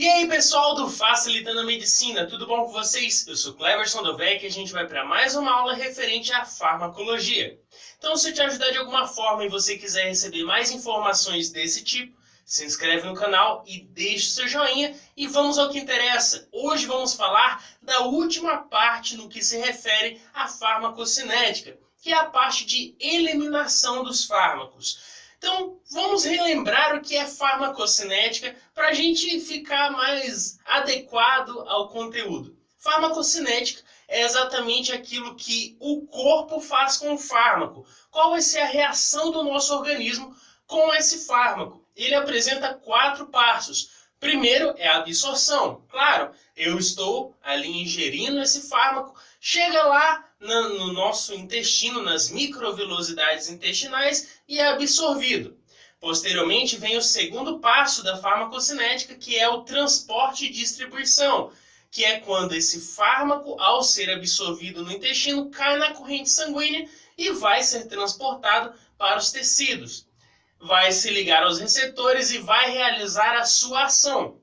E aí pessoal do Facilitando a Medicina, tudo bom com vocês? Eu sou Cleverson Dovec e a gente vai para mais uma aula referente à farmacologia. Então, se eu te ajudar de alguma forma e você quiser receber mais informações desse tipo, se inscreve no canal e deixa o seu joinha e vamos ao que interessa. Hoje vamos falar da última parte no que se refere à farmacocinética, que é a parte de eliminação dos fármacos. Então, vamos relembrar o que é farmacocinética para a gente ficar mais adequado ao conteúdo. Farmacocinética é exatamente aquilo que o corpo faz com o fármaco. Qual vai ser a reação do nosso organismo com esse fármaco? Ele apresenta 4 passos. Primeiro é a absorção. Claro, eu estou ali ingerindo esse fármaco, chega lá no nosso intestino, nas microvilosidades intestinais e é absorvido. Posteriormente vem o segundo passo da farmacocinética, que é o transporte e distribuição, que é quando esse fármaco, ao ser absorvido no intestino, cai na corrente sanguínea e vai ser transportado para os tecidos. Vai se ligar aos receptores e vai realizar a sua ação.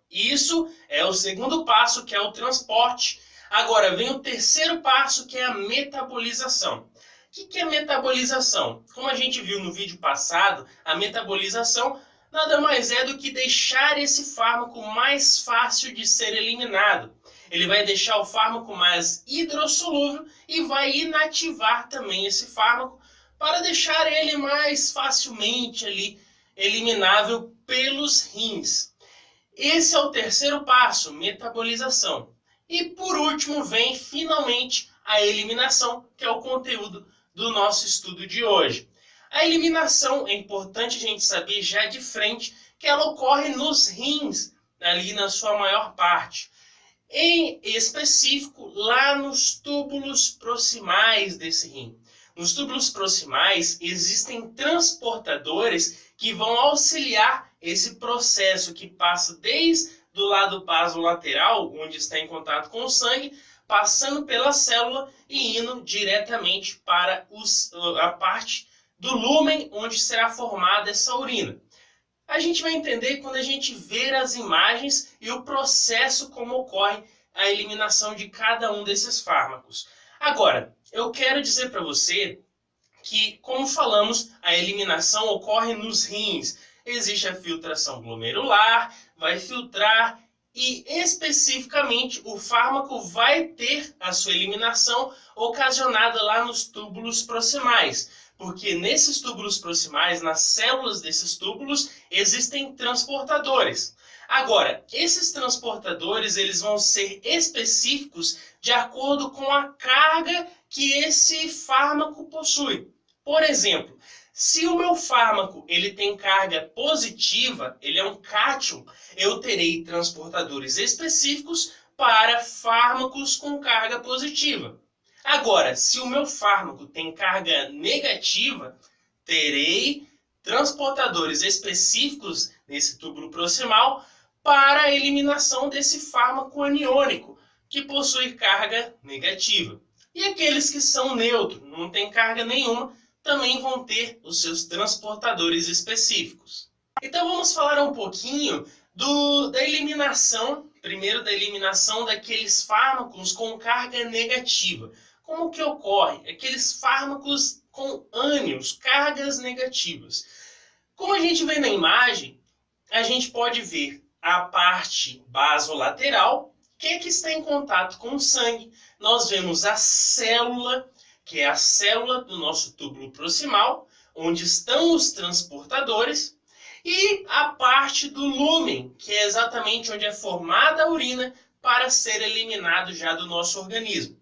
Isso é o segundo passo, que é o transporte. Agora vem o terceiro passo, que é a metabolização. O que é metabolização? Como a gente viu no vídeo passado, a metabolização nada mais é do que deixar esse fármaco mais fácil de ser eliminado. Ele vai deixar o fármaco mais hidrossolúvel e vai inativar também esse fármaco para deixar ele mais facilmente ali eliminável pelos rins. Esse é o terceiro passo, metabolização. E por último vem finalmente a eliminação, que é o conteúdo do nosso estudo de hoje. A eliminação é importante a gente saber já de frente que ela ocorre nos rins, ali na sua maior parte. Em específico, lá nos túbulos proximais desse rim. Nos túbulos proximais existem transportadores que vão auxiliar esse processo que passa desde o lado basolateral, onde está em contato com o sangue, passando pela célula e indo diretamente para a parte do lúmen, onde será formada essa urina. A gente vai entender quando a gente ver as imagens e o processo como ocorre a eliminação de cada um desses fármacos. Agora, eu quero dizer para você que, como falamos, a eliminação ocorre nos rins. Existe a filtração glomerular, vai filtrar e, especificamente, o fármaco vai ter a sua eliminação ocasionada lá nos túbulos proximais. Porque nesses túbulos proximais, nas células desses túbulos, existem transportadores. Agora, esses transportadores eles vão ser específicos de acordo com a carga que esse fármaco possui. Por exemplo, se o meu fármaco ele tem carga positiva, ele é um cátion, eu terei transportadores específicos para fármacos com carga positiva. Agora, se o meu fármaco tem carga negativa, terei transportadores específicos nesse túbulo proximal para a eliminação desse fármaco aniônico, que possui carga negativa. E aqueles que são neutros, não tem carga nenhuma, também vão ter os seus transportadores específicos. Então vamos falar um pouquinho da eliminação, primeiro da eliminação daqueles fármacos com carga negativa. Como que ocorre? Aqueles fármacos com ânions, cargas negativas. Como a gente vê na imagem, a gente pode ver a parte basolateral, que é que está em contato com o sangue. Nós vemos a célula, que é a célula do nosso túbulo proximal, onde estão os transportadores, e a parte do lúmen, que é exatamente onde é formada a urina para ser eliminado já do nosso organismo.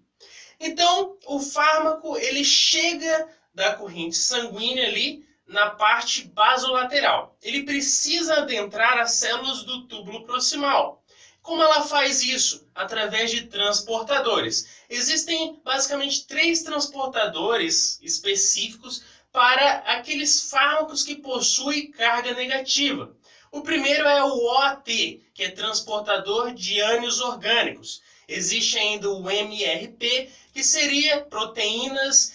Então, o fármaco ele chega da corrente sanguínea ali na parte basolateral. Ele precisa adentrar as células do túbulo proximal. Como ela faz isso? Através de transportadores. Existem basicamente 3 transportadores específicos para aqueles fármacos que possuem carga negativa. O primeiro é o OAT, que é transportador de ânions orgânicos. Existe ainda o MRP, que seria proteínas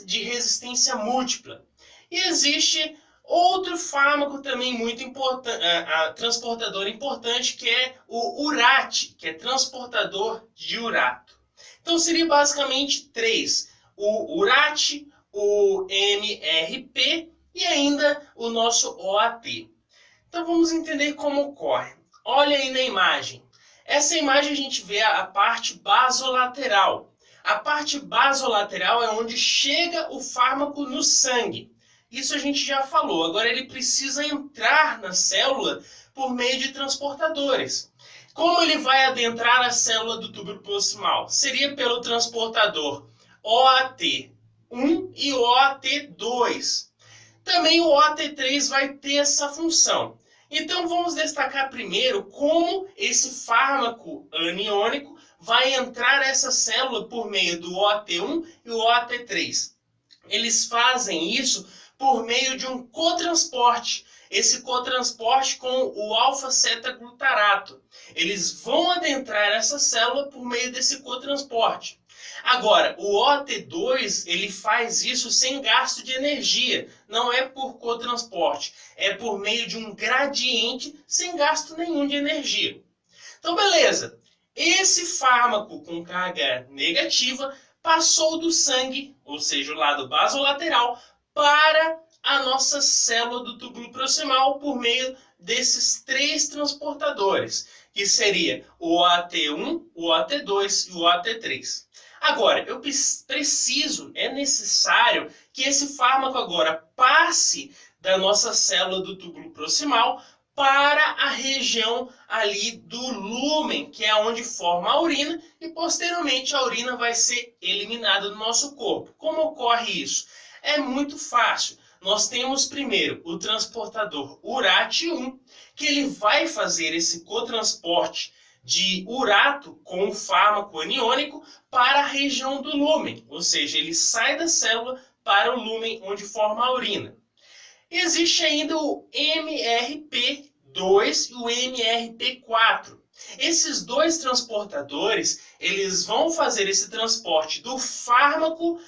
de resistência múltipla. E existe Outro fármaco também muito importante, transportador importante, que é o urate, que é transportador de urato. Então seria basicamente três: o urate, o MRP e ainda o nosso OAT. Então vamos entender como ocorre. Olha aí na imagem. Essa imagem a gente vê a parte basolateral. A parte basolateral é onde chega o fármaco no sangue. Isso a gente já falou. Agora ele precisa entrar na célula por meio de transportadores. Como ele vai adentrar a célula do túbulo proximal? Seria pelo transportador OAT1 e OAT2. Também o OAT3 vai ter essa função. Então vamos destacar primeiro como esse fármaco aniônico vai entrar nessa célula por meio do OAT1 e o OAT3. Eles fazem isso por meio de um cotransporte. Esse cotransporte com o alfa-cetaglutarato. Eles vão adentrar essa célula por meio desse cotransporte. Agora, o OAT2 ele faz isso sem gasto de energia. Não é por cotransporte, é por meio de um gradiente sem gasto nenhum de energia. Então, beleza. Esse fármaco com carga negativa passou do sangue, ou seja, o lado basolateral, para a nossa célula do túbulo proximal por meio desses três transportadores, que seria o OAT1, o OAT2 e o OAT3. Agora, eu preciso, é necessário que esse fármaco agora passe da nossa célula do túbulo proximal para a região ali do lúmen, que é onde forma a urina, e posteriormente a urina vai ser eliminada do nosso corpo. Como ocorre isso? É muito fácil. Nós temos primeiro o transportador URAT1, que ele vai fazer esse cotransporte de urato com o fármaco aniônico para a região do lúmen, ou seja, ele sai da célula para o lúmen onde forma a urina. Existe ainda o MRP2 e o MRP4. Esses dois transportadores, eles vão fazer esse transporte do fármaco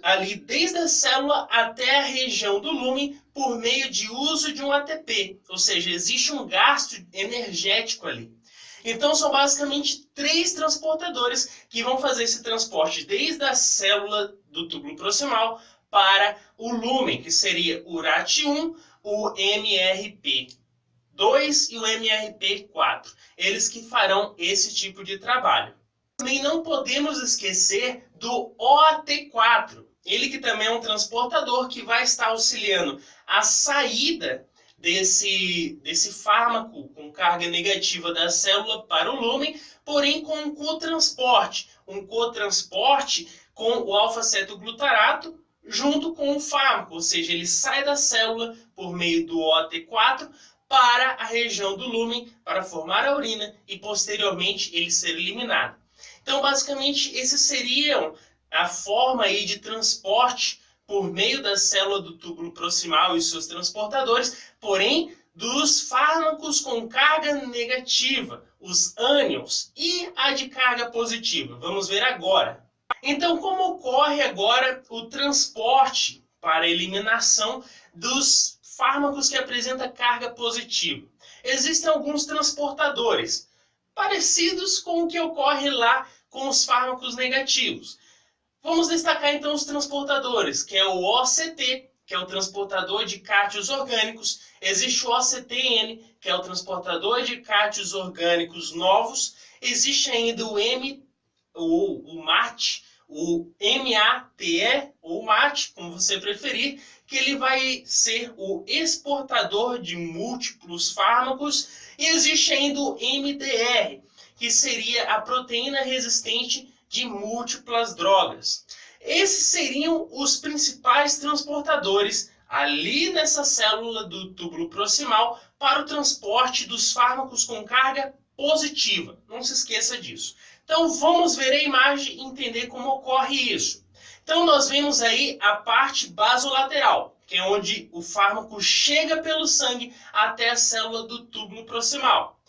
ali desde a célula até a região do lúmen por meio de uso de um ATP, ou seja, existe um gasto energético ali. Então são basicamente três transportadores que vão fazer esse transporte desde a célula do túbulo proximal para o lúmen, que seria o URAT1, o MRP2 e o MRP4. Eles que farão esse tipo de trabalho. Também não podemos esquecer do OAT4. Ele que também é um transportador que vai estar auxiliando a saída desse fármaco com carga negativa da célula para o lúmen, porém com um cotransporte com o alfa-cetoglutarato junto com o fármaco, ou seja, ele sai da célula por meio do OAT4 para a região do lúmen para formar a urina e posteriormente ele ser eliminado. Então, basicamente, esses seriam a forma aí de transporte por meio da célula do túbulo proximal e seus transportadores, porém dos fármacos com carga negativa, os ânions, e a de carga positiva. Vamos ver agora. Então, como ocorre agora o transporte para a eliminação dos fármacos que apresentam carga positiva? Existem alguns transportadores parecidos com o que ocorre lá com os fármacos negativos. Vamos destacar então os transportadores, que é o OCT, que é o transportador de cátions orgânicos. Existe o OCTN, que é o transportador de cátions orgânicos novos. Existe ainda o MAT, o MATE, ou MAT, como você preferir, que ele vai ser o exportador de múltiplos fármacos. E existe ainda o MDR, que seria a proteína resistente de múltiplas drogas. Esses seriam os principais transportadores ali nessa célula do túbulo proximal para o transporte dos fármacos com carga positiva. Não se esqueça disso. Então vamos ver a imagem e entender como ocorre isso. Então nós vemos aí a parte basolateral, que é onde o fármaco chega pelo sangue até a célula do túbulo proximal.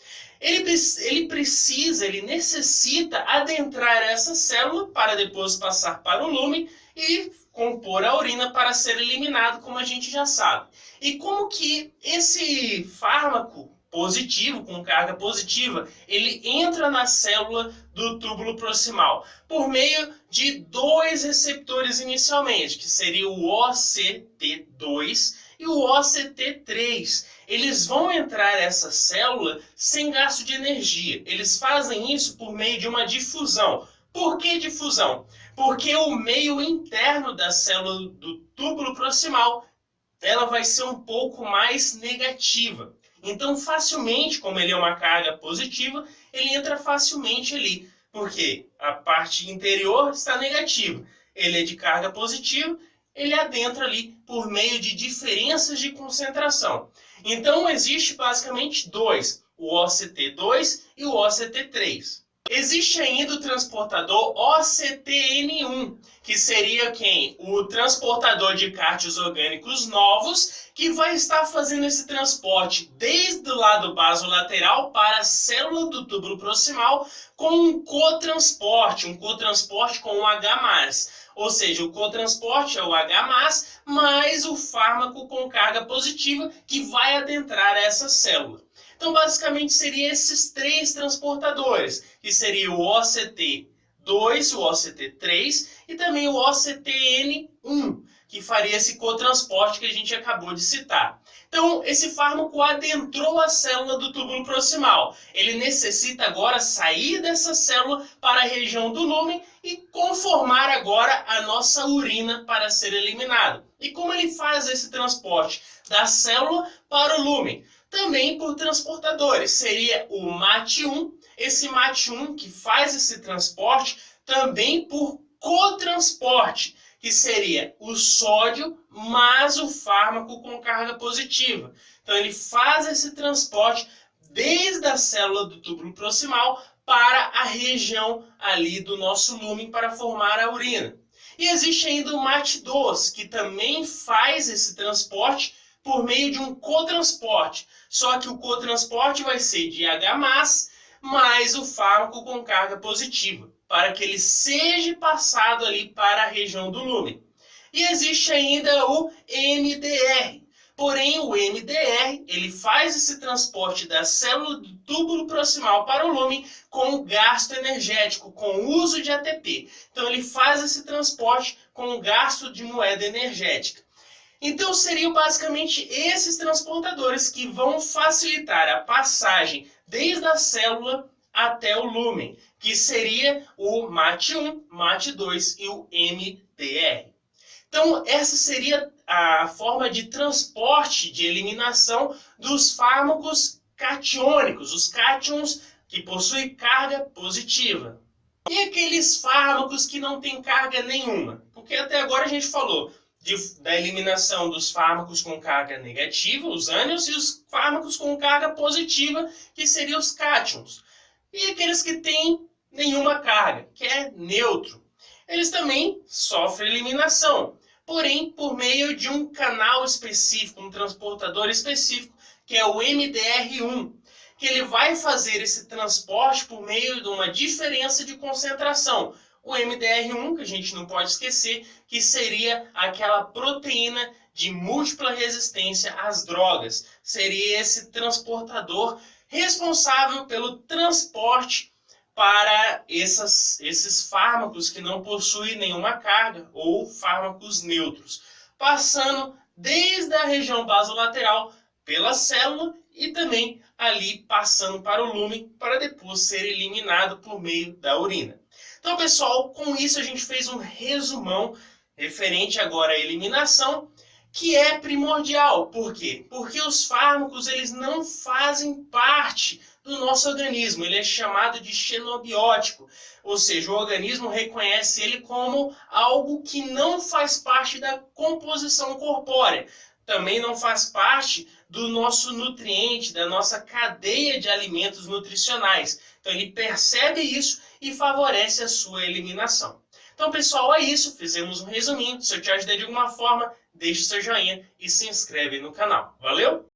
Ele necessita adentrar essa célula para depois passar para o lúmen e compor a urina para ser eliminado, como a gente já sabe. E como que esse fármaco positivo, com carga positiva, ele entra na célula do túbulo proximal por meio de dois receptores inicialmente, que seria o OCT2 e o OCT3. Eles vão entrar nessa célula sem gasto de energia. Eles fazem isso por meio de uma difusão. Por que difusão? Porque o meio interno da célula do túbulo proximal ela vai ser um pouco mais negativa. Então, facilmente, como ele é uma carga positiva, ele entra facilmente ali, porque a parte interior está negativa. Ele é de carga positiva, ele adentra ali por meio de diferenças de concentração. Então, existe basicamente dois, o OCT2 e o OCT3. Existe ainda o transportador OCTN1, que seria quem? O transportador de cátions orgânicos novos, que vai estar fazendo esse transporte desde o lado basolateral para a célula do túbulo proximal com um cotransporte com um H+. Ou seja, o cotransporte é o H+, mais o fármaco com carga positiva que vai adentrar essa célula. Então, basicamente, seriam esses três transportadores, que seria o OCT2, o OCT3 e também o OCTN1, que faria esse cotransporte que a gente acabou de citar. Então, esse fármaco adentrou a célula do túbulo proximal. Ele necessita agora sair dessa célula para a região do lúmen e conformar agora a nossa urina para ser eliminado. E como ele faz esse transporte da célula para o lúmen? Também por transportadores, seria o MAT1, esse MAT1 que faz esse transporte também por cotransporte, que seria o sódio mais o fármaco com carga positiva. Então ele faz esse transporte desde a célula do túbulo proximal para a região ali do nosso lúmen para formar a urina. E existe ainda o MAT2, que também faz esse transporte por meio de um cotransporte. Só que o cotransporte vai ser de H+, mais o fármaco com carga positiva, para que ele seja passado ali para a região do lúmen. E existe ainda o MDR. Porém, o MDR, ele faz esse transporte da célula do túbulo proximal para o lúmen com gasto energético, com uso de ATP. Então, ele faz esse transporte com gasto de moeda energética. Então, seriam basicamente esses transportadores que vão facilitar a passagem desde a célula até o lúmen, que seria o MAT1, MAT2 e o MDR. Então, essa seria a forma de transporte, de eliminação dos fármacos catiônicos, os cátions que possuem carga positiva. E aqueles fármacos que não têm carga nenhuma? Porque até agora a gente falou da eliminação dos fármacos com carga negativa, os ânions, e os fármacos com carga positiva, que seriam os cátions. E aqueles que têm nenhuma carga, que é neutro. Eles também sofrem eliminação, porém por meio de um canal específico, um transportador específico, que é o MDR1, que ele vai fazer esse transporte por meio de uma diferença de concentração. O MDR1, que a gente não pode esquecer, que seria aquela proteína de múltipla resistência às drogas. Seria esse transportador responsável pelo transporte para esses fármacos que não possuem nenhuma carga ou fármacos neutros, passando desde a região basolateral pela célula e também ali passando para o lúmen para depois ser eliminado por meio da urina. Então, pessoal, com isso a gente fez um resumão referente agora à eliminação, que é primordial. Por quê? Porque os fármacos eles não fazem parte do nosso organismo. Ele é chamado de xenobiótico, ou seja, o organismo reconhece ele como algo que não faz parte da composição corpórea. Também não faz parte do nosso nutriente, da nossa cadeia de alimentos nutricionais. Então ele percebe isso e favorece a sua eliminação. Então, pessoal, é isso. Fizemos um resuminho. Se eu te ajudei de alguma forma, deixe seu joinha e se inscreve no canal. Valeu?